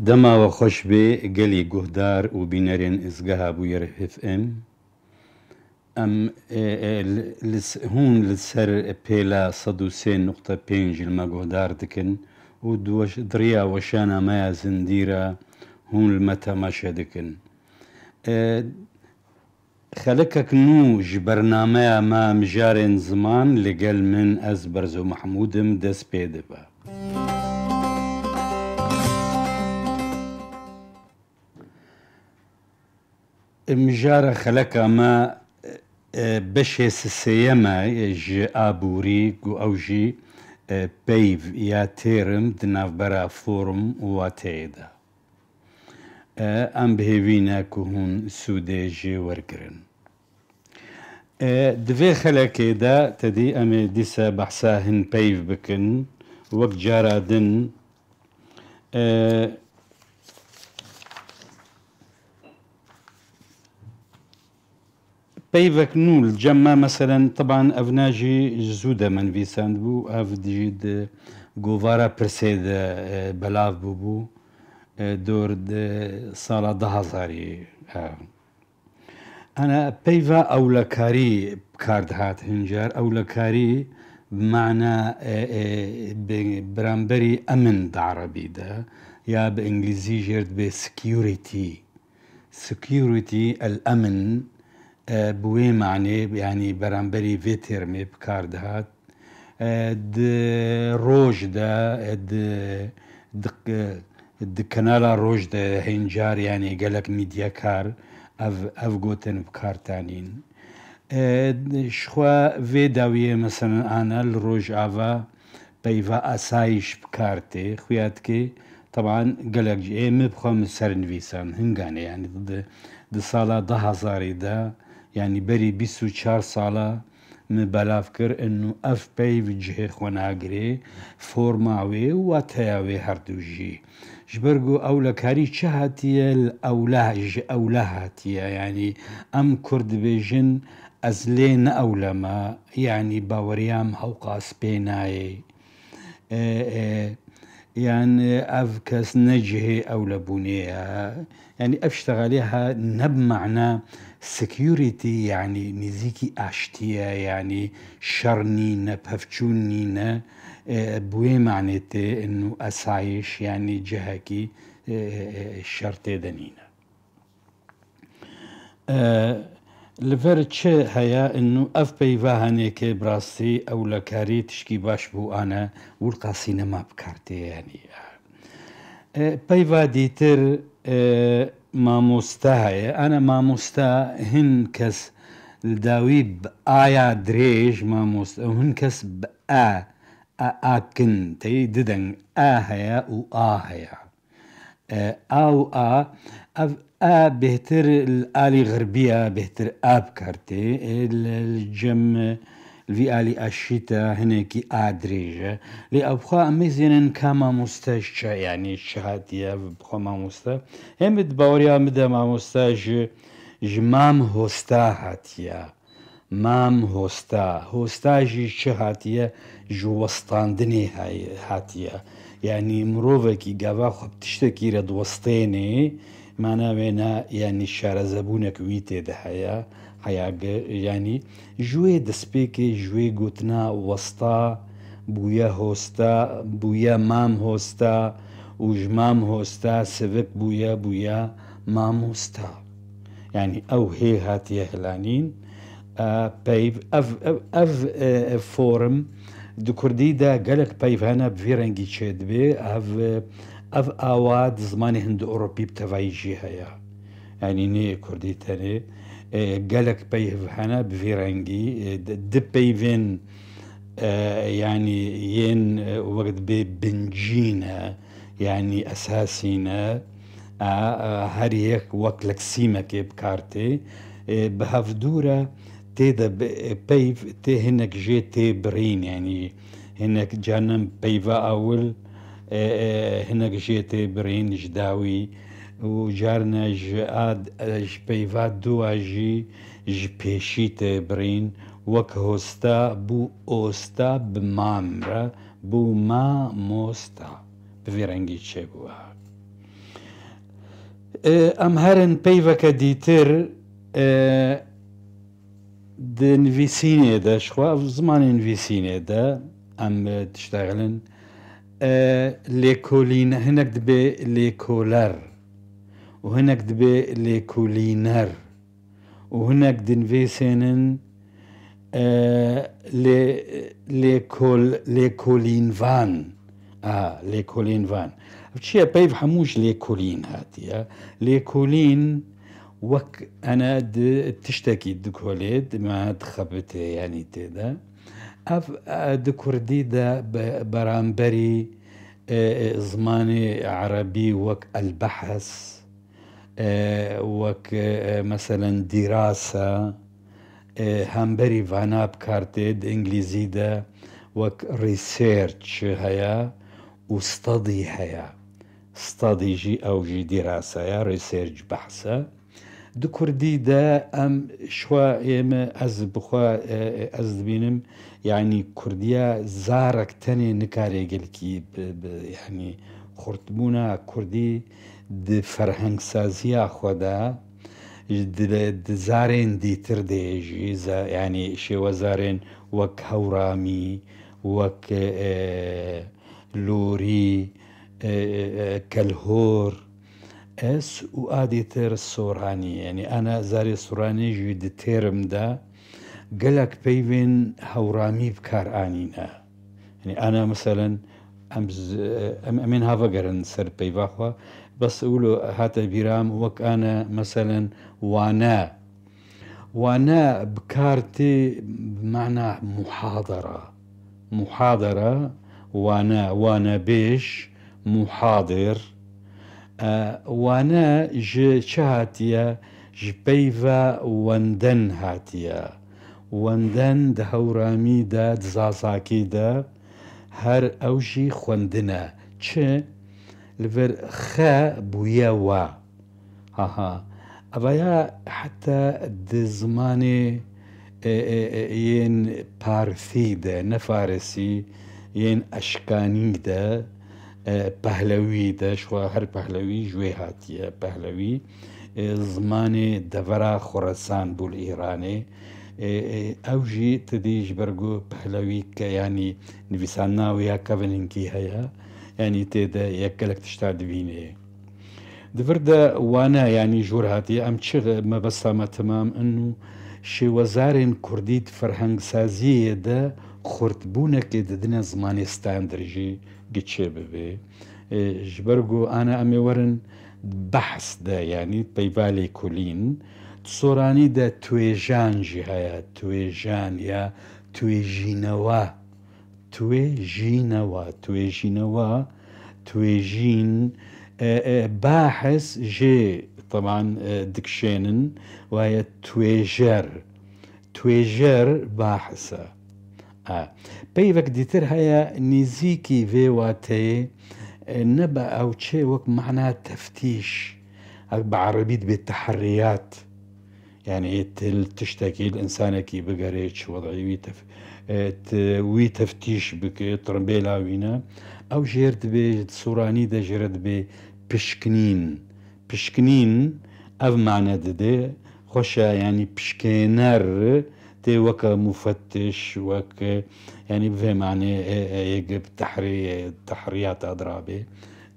دما وخۆش بێ گەلی گوهدار و بینەرێن ئزگەها بوو یەر FM ئەم هون لەسەر پێلا 103.5 لمە گوهدار دکن و دریا وەشانە مەیە زندیرە هون لمە تەماشە دکن خەلەکەک نو ji بەرنامەیە مە مژارێن زمان لەگەل من ئەز بەرزۆ محەمودم دەست پێ دەبە. مژارە خەلەکە مە بەشێ سسەیەمە ji ئابووری و ئەوژی پەیڤ یا تێرم دناوبەرە فۆرم واتەیەدا ئەم بهێوینە کو هون سوودێژێ وەرگرن. دوێ خەلەکێدا تەدی ئەمێ دیسە بەحسا هەن پەیڤ بکن وەک جارادن پەیڤەک نول جەممە مەسەرەن طبعاً ئەڤ ناژی زوودە منڤیساند بوو ئەڤ دیژید گۆڤارە پرسێدە بەلاڤ بوو دۆر ساڵە 10,000 ئەنە پەیڤە ئەولەکاری بکاردهات هەنجار ئەولەکاری بمعنە بەرامبەری ئەمن دەعرەبیدا یا بە ئینگلیزی ژێرد بێ سکیوریتی ئەلئەمن بوێ معنێ ینی بەرامبەری vê تێرمێ بکاردهات ڕۆژدا کەنالا ڕۆژدا هەنجار یانی گەلک میدیەکار ئەv گوتن بکارتانین شخوا vê dawiyê meselan ana li roj ava peyva asayîş bikartê xuyatkê طبعاً gelek ji êmê bixwam sernivîsan hingane yani di sala 10,000 da yani berî 24 sala min belav kir enu ev peyv cihê xwe nagirê forma wê û wateya wê herdû jî ji ber ku ewlekarî çi hatiye li ji ewle hatiye yani em kur dibêjin ez lê neewlema yani baweriyam hewqa spê nayê yani ev kes ne cihê ewlebûnê ye yani ev ştegalîha ne bi mecna security yani nizîkî aştiye yani şer nîne pevçûn nîne bi wê menê tê enu esayîş yani cihekî şer têde nîne. Li ver çi heye enu ev peyva henekê bi rastî ewlekarî tişkî baş bû ane wilqa sînema bikartê yani peyva dîtir مامۆستا هەیە ئەنە مامۆستا هەن کەس داوی ئایا درێژ مامۆستا هەن کەس ئاکن تەی ددەنگ ئا هەیە و ئا هەیە ئا و ئا بهتر ئالی غربیە بهتر ئا بکارتێ جەم الفي آلي أشيتا هناكي درێژە لێ ئەوخوا ئەمەزێنن کا مامۆستاش يعني شهاتیە بخوا مامۆستا هێمت باوەڕیا بدە مامۆستا ji مام هۆستا هاتیە مام هۆستاژی چ هاتیە ji وەستاندنێ هاتیە yani mirovekî gava xwe tiştekî re diwestênê manavêna yani şarezebûnek wî têde heye yani ji wê destpêkê ji wê gotina westa bûye hosta bûye mam hosta û ji mam hosta sivik bûye mamosta yani ew hê hatiye hilanîn peyv ev forum di Kurdî de gelek peyv hene bi vê rengî çêdibê ev awa di zimanê Hind û Ewropî bi tevahî jî heye yani nê Kurdî tenê gelek peyv hene bi vê rengî di peyvên yani yên wek dibê bincîne yani esasîne her yek wek leksîmekê bikartê bi hevdûre têde peyv tê hinek jê tê birîn yani hinek canem peyva awil hinek jê tê birîn ji dawî û carna ji peyva duwa jî ji pêşî tê birîn wek hosta bû osta bi mam re bû mamosta bi vê rengî çêbûye ام هرن بيفك ديتر دنفيسيني دا شخوا زمان انفيسيني دا ام تشتغلن ليكولين هناك دبي ليكولار وهناك دبي ليكولينر وهناك دنفيسينن ليكولين فان ليكولين فان بشي بيف حموش ليكولين هاتي ليكولين وك انا تشتكي دكوليد ما تخبت يعني تدا اف دكردي دا برامبري زماني عربي وك البحث وك مثلا دراسة همبري فانا بكارتد انجليزي دا وك ريسيرش هيا وستدي هيا ستدي جي او جي دراسة يا ريسيرش بحثة دو كردي دا ام شوا اما از بخوا از بينم يعني كرديا زارك تاني نكاري قلكي يعني خرطبونا كردي د فرهنگ سازيا خدا د زارين دي ترديجي يعني شي زارين وك هورامي وك لوري كالهور اس وادي تير السوراني يعني انا زاري سوراني جيد تيرم دا قالك بيفين هورامي بكار انينا يعني انا مثلا امين هافقرن سر بيفاخوا بس اقولوا هاتا بيرام وك انا مثلا وانا بكارتي بمعنى محاضرة وانا بيش محاضر وانا شهاتيا جبيفا وندن هاتيا وندن ده هورامي دا دزازاكي دا هر اوجي خوندنا چه لفر خا بويا وا ها ابايا حتى دزماني ين بارثي دا نفارسي ين اشكاني دا پهلوی دا شوا هر پهلوی جوی هاتیه پهلوی زمانی دورا خراسان بول ایرانی او جی تدیج برگو پهلوی که یعنی نویسان ناویا کوننکی هیا يعني تيدا يكلك تشتاد بيني دفردا وانا يعني جور هاتي ام تشغ ما بس ما تمام انه شي وزارين كرديت فرهنگ سازيه دا خرطبونا كي ددنا زماني ستاندرجي قتشي ببي جبرقو انا امي ورن بحث دا يعني بيبالي كولين تصوراني دا تويجان جي هيا تويجان يا تويجينوا تويجين باحث جي طبعا دكشينن وهي تويجر باحثة بيفك ديتر هيا نيزيكي في واتي نبا او تشي وك معناها تفتيش بعربيت بالتحريات يعني تشتكي الانسان كي بقريتش وضعي وي تفتيش بك ترمبيلا وينا او جيرت بي صوراني دا جيرت بي بشكنين او معنى دي خوشا يعني بشكينر تي وكا مفتش وك يعني بفي معنى يجب تحريات اضرابي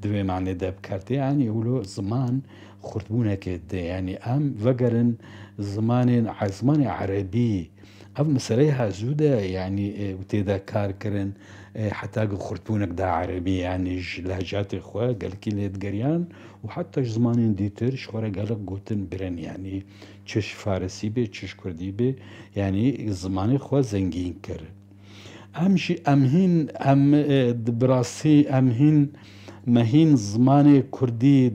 دبي معنى دا بكارتي يعني يقولوا زمان خرطبونا كده يعني ام فقرن زمان عربي او مسألة زودة يعني وتيدا كاركرن حتى خرطبونك دا عربي يعني لهجات اخوة قال كي ليت قريان وحتى زمان ديتر شخورا قالك قوتن برن يعني تشش فارسي بي تشش كردي بي يعني زمان اخوة زنگين كر امشي امهين دبراسي امهين مهين زمان كردي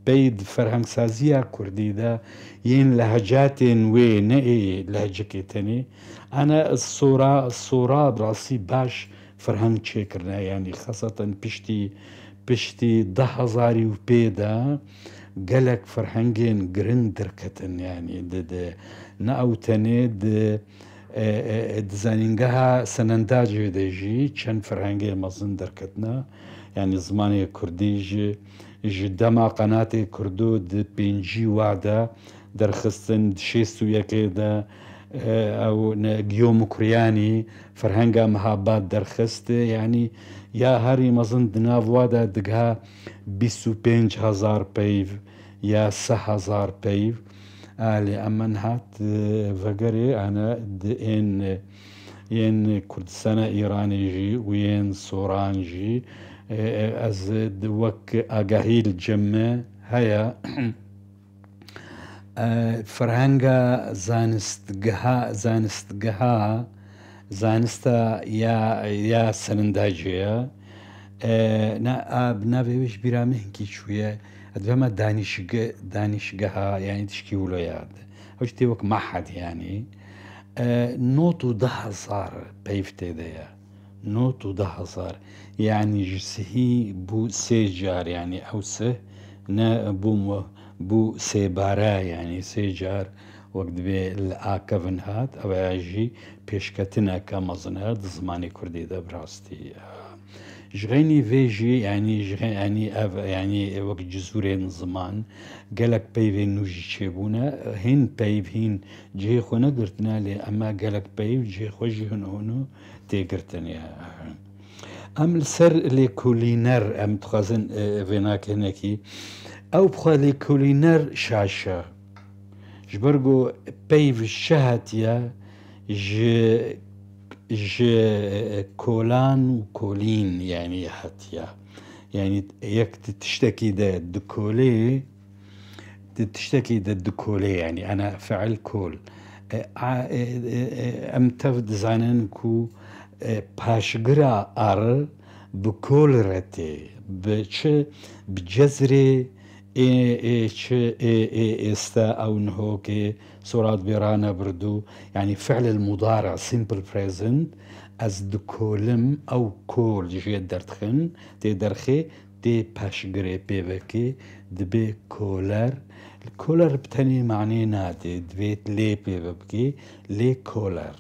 بيد فرهنگ سازيا كردي دا ين لهجاتين وي نئي لهجكتني انا الصورة براسي باش فرهنگ چه کرنا يعني خاصة بشتي 10,000 وبيدا قالك فرهنگين گرن دركتن يعني ناوتني دزانينگها سننداج ديجي چن فرهنگي مزن دركتنا يعني زماني كرديج جدما قناتي كردو د بينجي وادا درخستن شيستو يكيدا او گیۆم کوریانی فرهنگا مهابات درخست يعني يا هاري مزن دناوادا دقها 25,000 بيف يا 6,000 بيف لأمن هات فقري أنا ين كردستان إيراني جي وين سوران جي از وك آگاهی الجمع هيا فرهنگا زانستا یا سننداجية ناويش برامهنكي شوية ادفما دانشگها يعني تشكي ولياد اوش تيوك معهد يعني نوتو 10,000 بيفتي ديا نوتو 10,000 يعني جسهي بو سيجار يعني او سه نا بو سيبارا يعني سيجار وقت بي الآكفن هات او اجي بيشكتنا كمزنات زماني كردي دا براستي جغيني فيجي يعني وقت جزورين زمان قالك بيفين نوجي تشيبونا هين بيف هين جي خونا قرتنا لي اما قالك بيف جي خوجي هنو تي قرتني ام السر لي كولينر ام تخازن فيناك هناكي او بخوا لي كولينر شاشة جبرقو بيف الشهتيا كولان وكولين يعني هاتيا يعني يك تشتكي دا دكولي تشتكي دا دكولي يعني انا فعل كول ام تفد زانن كو باشقرا ار بكول رتي بجزري استا او نهوكي صورات بيرانا بردو يعني فعل المضارع simple present از دكولم او كول جي درتخن تي درخي تي باشقري بيبكي دبي كولر الكولر بتاني معني نادي دبيت لي بيبكي لي كولر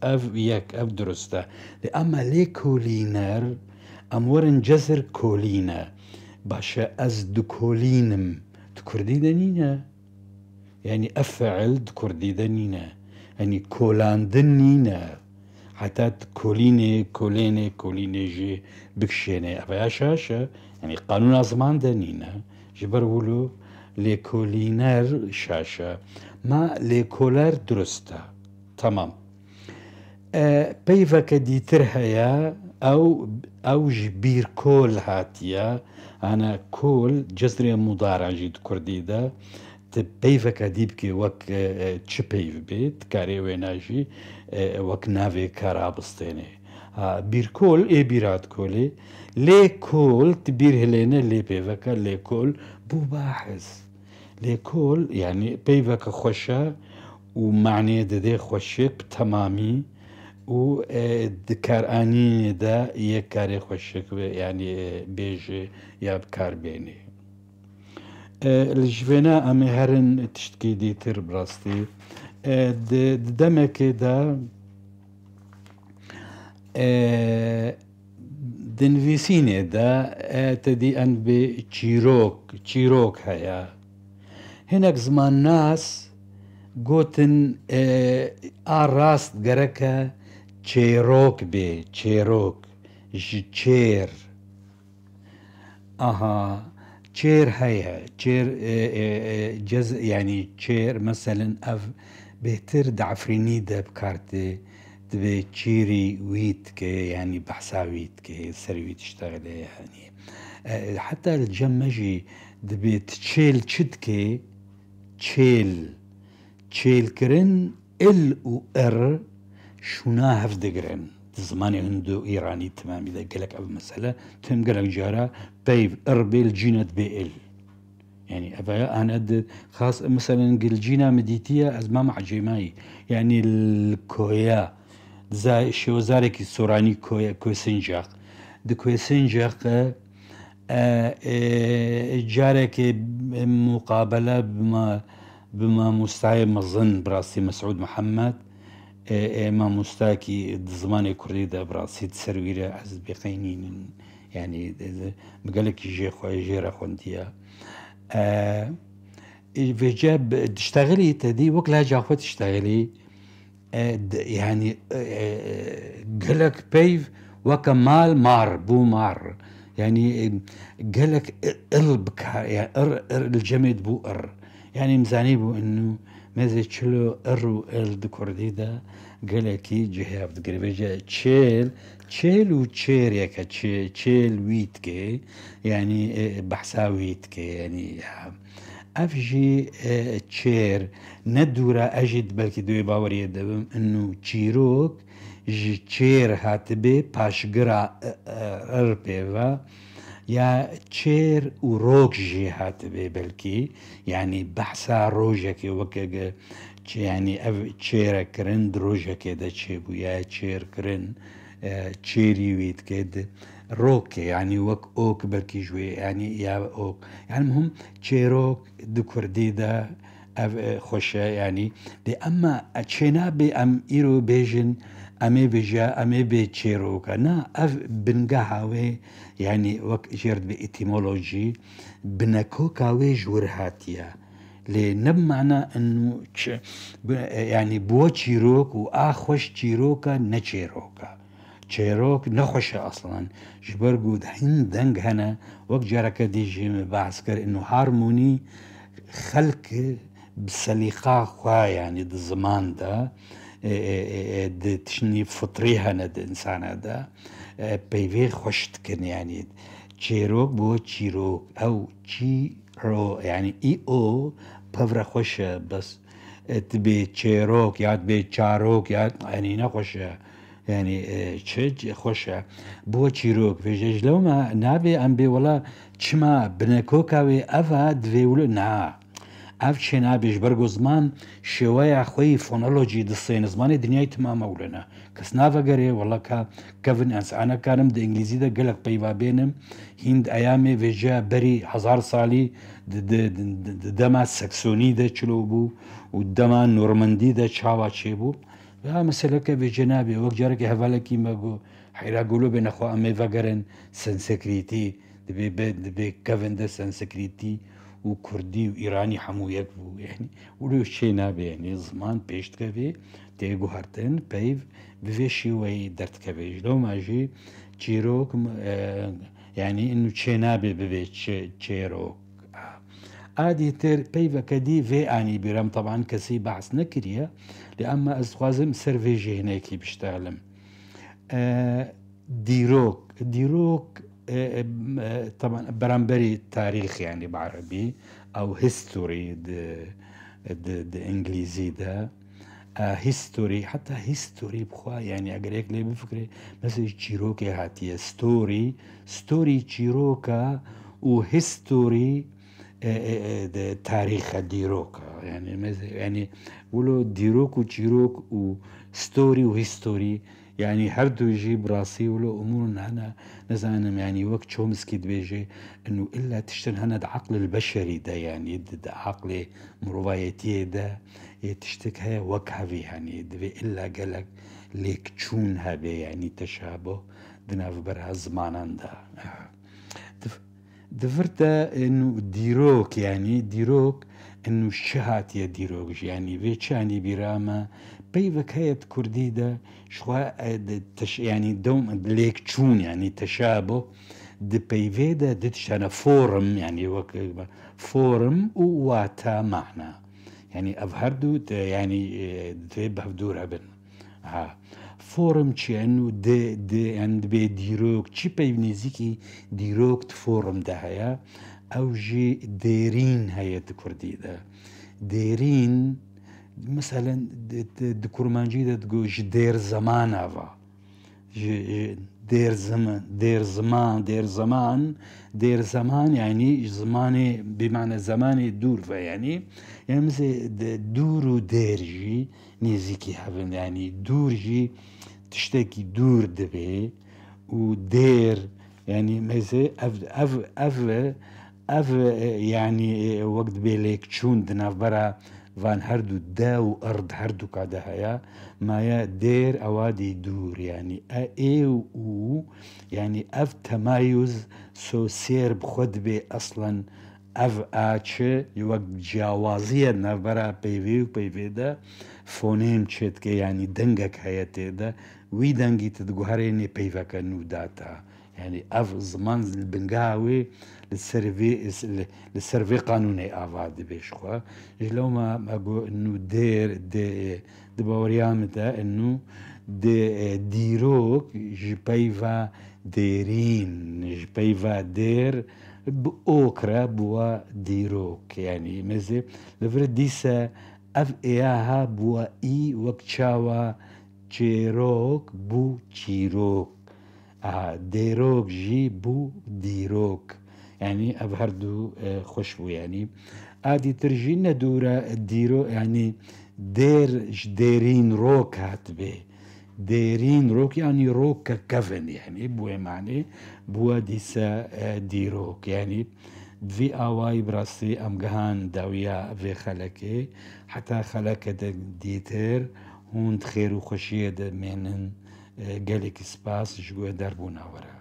اف يك اف درسته اما لي كولينر امورن جزر كولينا باشا از دكولينم تكردي دنينا يعني افعل تكردي دنينا يعني كولان دنينا حتى كوليني جي بكشيني افيا شاشة يعني قانون زمان دنينا جبرولو لي كولينر شاشة ما لي كولر درسته تمام بيفا كديتر هيا او جبير كول هاتيا انا كول جزري مضارع جيد كردي دا بيفا كديبكي وك تش بيف بيت كاري ويناجي وك نافي كارابستيني بير كول اي بيرات كولي لي كول تبير هلينا لي بيفا لي كول بو باحث لي كول يعني بيفا خوشا ومعني دي خوشك بتمامي و دكاراني دا يكاري خوشك يعني بيجي يا بكار بيني الجفنا امي هرن تشتكي ديتر براستي دمك دا دنفيسيني دا تدي ان بتشيروك هيا هناك زمان ناس قوتن راست قركا تشيروك بي تشيروك تشير تشير هيا تشير جزء يعني تشير مثلا اف بهتر دعفريني دا بكارتي دبي تشيري ويتكي يعني بحسا ويتكي سروي تشتغل يعني حتى الجمجي دبي تشيل تشدكي تشيل كرن ال و ار شونا هف دقرن زماني هندو ايراني تمام اذا قالك اب مسألة تم قالك جارة بيف اربي الجينة بي ال يعني ابا انا خاص مثلا قل جينا مديتية ازمام عجيماي يعني الكويا زي شوزارك السوراني كوي سنجاق دي كوي سنجاق جارك مقابلة بما مستعي مظن براسي مسعود محمد ما مستاكي زماني كردي دا براسي تسرويرة عز بقينين يعني مقالك يجي خويا جيرا خونديا في جاب تشتغلي تدي وكلها جاخو تشتغلي يعني قالك بيف وكمال مار بو مار يعني قالك قلبك يعني الجمد بو يعني مزاني بو انه ماذا تشلو و دكورديدا قالكي جهاب دقريبجا تشيل وتشير ياك تشيل ويتكي يعني بحسا ويتكي يعني افجي تشير ندورا اجد بلكي دوي باوري دبم انه تشيروك جي تشير هاتبي باشقرا اربيفا يا تشير وروك جي هاتبي بلكي يعني بحثا روجك وكا يعني اف تشير كرن دروجك دا تشيبو يا تشير كرن تشيري ويت كده روك يعني وك اوك بلكي جوي يعني يا اوك يعني المهم تشيروك دكورديدا خوشة يعني دي اما تشينا بي ام ايرو بيجن امي بيجا امي بي تشيروك انا اف بنقاهاوي يعني وك جرد بإتيمولوجي بنكوكاوي جورهاتيا لنب معنى انه يعني بو تشيروك واخوش تشيروكا نتشيروكا تشيروك نخوشة اصلا جبرقود حين دنگ هنا وقت جارك ديجي بعسكر انه هارموني خلق بسليقة خوا يعني د الزمان ده تشني فطريها ند انسان ده بيفي خوشتكن يعني تشيروك بو تشيروك او تشيرو يعني اي او بفرا خوشة بس تبي تشيروك يا تبي تشاروك يا يعني نخوشة يعني تشج خوشة بو تشيروك في جيج لو ما نابي ام بي ولا تشما بنكوكاوي افا دفيولو نا اف شنا بيش برگو زمان شوية خوي فونولوجي دصين زماني دنياي تمام اولنا كس نافا قري والله كافن انس انا كانم د انجليزي دا قلق بيبا بينم هند ايامي فيجا بري 1000 صالي دما سكسوني دا چلو بو ودما نورماندي دا چاوا چي بو يا مسلك في جنابي وقت جارك هفالكي ماغو حيرا قولو بين اخو امي فاقرن سنسكريتي دبي كافن دا سنسكريتي وكردي وإيراني حمو يكفو يعني ولو شي نابي يعني زمان بيشت كفي تيجو هارتن بيف بفي شوي درت كفي لو ما جي تشيروك يعني انه شي نابي بفي تشيروك عادي تر بيفا كدي في اني بيرام طبعا كسي بحث نكريا لأما أزخوازم سيرفيجي هناكي بشتغلم ديروك طبعا برامبري تاريخ يعني بعربي او هيستوري د انجليزي ده هيستوري حتى هيستوري بخوا يعني اگر هيك ليه بفكري مثل تشيروكي هاتيه ستوري تشيروكا وهيستوري تاريخ ديروكا يعني ولو ديروك وتشيروك وستوري وهيستوري يعني هردو يجيب راسي ولو امور انا نزانم يعني وقت شومسكي بيجي انه الا تشتن هنا عقل البشري ده يعني ده عقل مروايتي ده تشتك هي وكهفي يعني دبي الا قالك ليك تشون هبي يعني تشابه دنا في برها زمانان ده دفرتا انه ديروك انه الشهات يا ديروك يعني فيتشاني براما بيفك هيت كرديدا شوا يعني دوم ليك تشون يعني تشابه دي بيفيدا دتشانا فورم يعني فورم وواتا معنى يعني افهردو يعني تبه بدور ابن فورم چی انو ده اند به دیروک چی پیونیزی دیروک فورم ده هیا او جی دیرین هیا کردی ده دیرین مثلا دکورمانجی ده دگو دیر زمان آوا دير زمان يعني زماني بمعنى زماني دور فيعني يعني مثل دور وديرجي نيزيكي حفن يعني دورجي تشتكي دور دبي ودير يعني مثل اف يعني وقت بيليك تشون دنا برا فان هردو دا و أرض هردو كادا هيا مايا دير أوادي دور يعني اي و يعني اف تمايز سو سير بخود بي أصلا اف آتش يوك جاوازية نبرا بيفي و بيفي دا فونيم تشيت كي يعني دنگك هيا دا وي دنگي تدقوهريني بيفاك نوداتا يعني اف زمان البنقاوي للسيرفي قانوني افاد بيشخوا لو ما اقول انه دي باوريامتا انه ديروك جبيفا ديرين جبيفا دير بأوكرا بوا ديروك يعني مزي لفرد ديسا اف اياها بوا اي وكتشاوا تشيروك بو تشيروك ديروك جي بو ديروك يعني أبهردو خوشبو يعني آدي ترجينا دورة ديرو يعني ديرين روك هاتبه ديرين روك يعني روك كفن يعني بوي معني بوا ديسا ديروك يعني في آواي براسي أمجهان داويا في خلكي حتى خلك ديتر هون خير وخشية منن قالك سباس جوا دربونا ورا